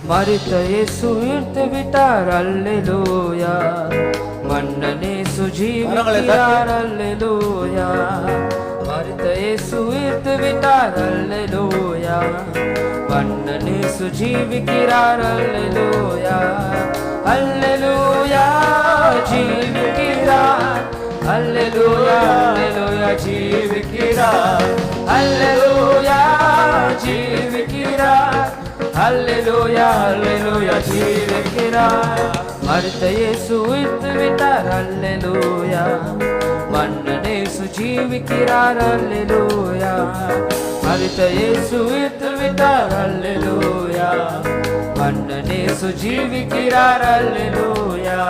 மரித்த இயேசு உயிர்த்து விட்டார், அல்லேலூயா. மன்னன் இயேசு ஜீவிக்கிறார், அல்லேலூயா. மரித்த இயேசு உயிர்த்து விட்டார், அல்லேலூயா. மன்னன் இயேசு ஜீவிக்கிறார், அல்லேலூயா. அல்லேலூயா ஜீவிக்கிறார், அல்லேலூயா. அல்லேலூயா ஜீவிக்கிறார், அல்லேலூயா ஜீவிக்கிறார், அல்லேலூயா. அல்லேலூயா ஜீவிக்கிறார். மரித்த இயேசு உயிர்த்து விட்டார், அல்லேலூயா. மன்னன் இயேசு ஜீவிக்கிறார், அல்லேலூயா. மரித்த இயேசு உயிர்த்து விட்டார், அல்லேலூயா. மன்னன் இயேசு ஜீவிக்கிறார், அல்லேலூயா.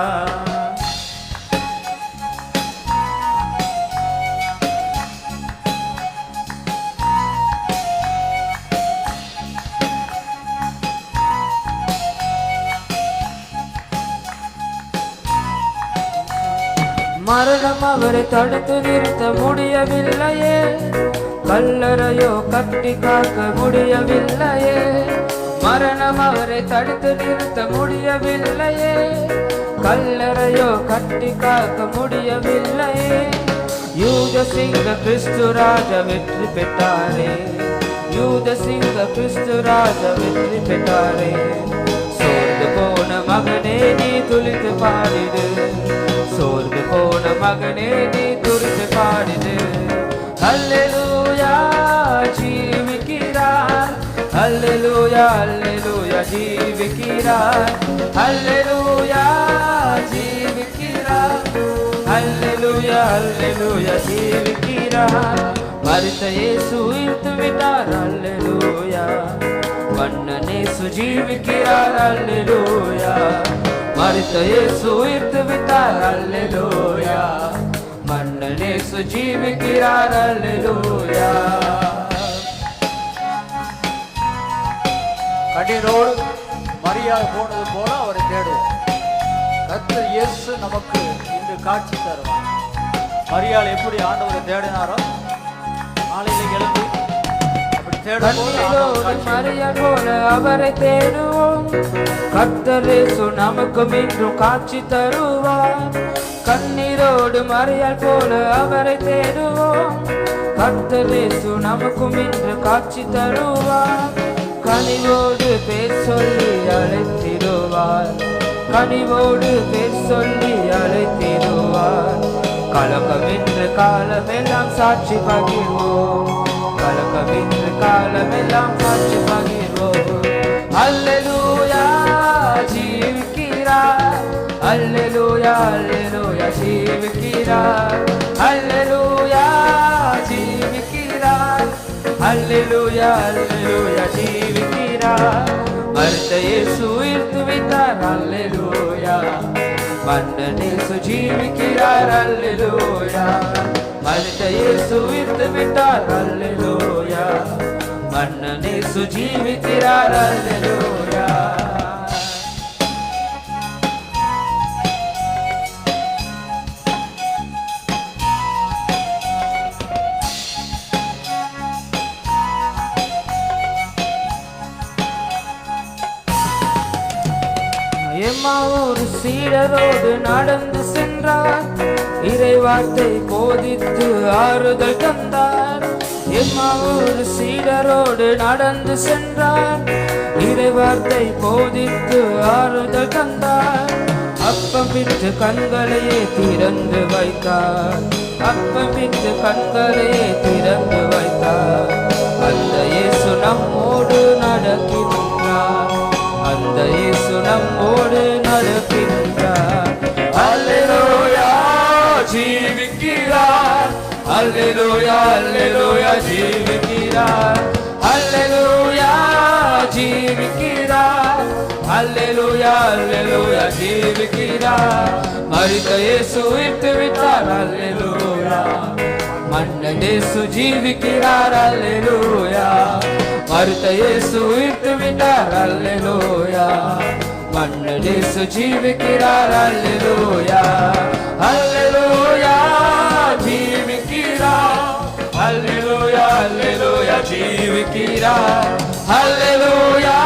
மரணம் அவரை தடுத்து நிறுத்த முடியவில்லையே, கல்லறையோ கட்டி காக்க முடியவில்லையே. மரணம் அவரை தடுத்து நிறுத்த முடியவில்லையே, கல்லறையோ கட்டி காக்க முடியவில்லையே. யூத சிங்க கிறிஸ்து ராஜா வெற்றி பெற்றாரே, யூத சிங்க கிறிஸ்து ராஜா வெற்றி பெற்றாரே. சோர்ந்து போன மகனே நீ துளித்து பாடிடு, சோர்ந்து போன மகனே நீ துரித்து பாடிடு. அல்லேலூயா ஜீவிக்கிறார், அல்லேலூயா. அல்லேலூயா ஜீவிக்கிறார், அல்லேலூயா ஜீவிக்கிறார், அல்லேலூயா. அல்லேலூயா ஜீவிக்கிறார். மரித்த இயேசு உயிர்த்து விட்டார், அல்லேலூயா. மன்னன் இயேசு ஜீவிக்கிறார், அல்லேலூயா. மரித்த இயேசு உயிர்த்து விட்டார், அல்லேலூயா. மன்னன் இயேசு ஜீவிக்கிறார், அல்லேலூயா. கண்ணீரோடு மரியாள் போனது போல அவரை தேடுவோம். கர்த்தர் இயேசு நமக்கு இன்று காட்சி தருவார். மரியாள் எப்படி ஆண்டவரை தேடினாரோ நாளையில எழுந்து மரியாள் போல அவரை தேடுவோம். கர்த்தர் இயேசு நமக்கும் இன்றும் காட்சி தருவார். கண்ணீரோடு மரியாள் போல அவரை தேடுவோம். கர்த்தர் இயேசு நமக்கும் இன்று காட்சி தருவார். கனிவோடு பேர் சொல்லி அழைத்திடுவார், கனிவோடு பேர் சொல்லி அழைத்திடுவார். கலக்கமென்று காலமெல்லாம் சாட்சி பகிர்வோம், கலக்கமென்று காலமெல்லாம் சாட்சி பகிர்வோம். அல்லேலூயா ஜீவிக்கிறார், அல்லேலூயா. அல்லேலூயா ஜீவிக்கிறார், அல்லேலூயா ஜீவிக்கிறார், அல்லேலூயா. அல்லேலூயா ஜீவிக்கிறார். மரித்த இயேசு உயிர்த்து விட்டார், அல்லேலூயா. மன்னன் இயேசு ஜீவிக்கிறார், அல்லேலூயா. மரித்த இயேசு உயிர்த்து விட்டார், அல்லேலூயா. மன்னன் இயேசு ஜீவிக்கிறார், அல்லேலூயா. எம்மாவூர் சீடரோடு நடந்து சென்றார், இறைவார்த்தை போதித்து ஆறுதல் தந்தார். எம்மாவூர் சீடரோடு நடந்து சென்றார், இறைவார்த்தை போதித்து ஆறுதல் தந்தார். அப்பம் விட்டு கண்களையே திறந்து வைத்தார், அப்பம் விட்டு கண்களையே திறந்து வைத்தார். அந்த இயேசு நம்மோடு நடக்கின்றார், அந்த இயேசு நம்மோடு நடக்கின்றார். அல்லேலூயா ஜீவிக்கிறார், அல்லேலூயா. அல்லேலூயா ஜீவிக்கிறார், அல்லேலூயா ஜீவிக்கிறார், அல்லேலூயா. அல்லேலூயா ஜீவிக்கிறார். மரித்த இயேசு உயிர்த்து விட்டார், அல்லேலூயா. மன்னன் இயேசு ஜீவிக்கிறார், அல்லேலூயா. மரித்த இயேசு உயிர்த்து விட்டார், அல்லேலூயா. மன்னன் இயேசு ஜீவிக்கிறார், அல்லேலூயா. அல்லேலூயா ஜீவிக்கிறார், அல்லேலூயா. அல்லேலூயா ஜீவிக்கிறார், அல்லேலூயா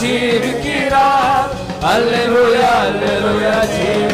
ஜீவிக்கிறார். அல்லேலூயா அல்லேலூயா ஜீவிக்கிறார்.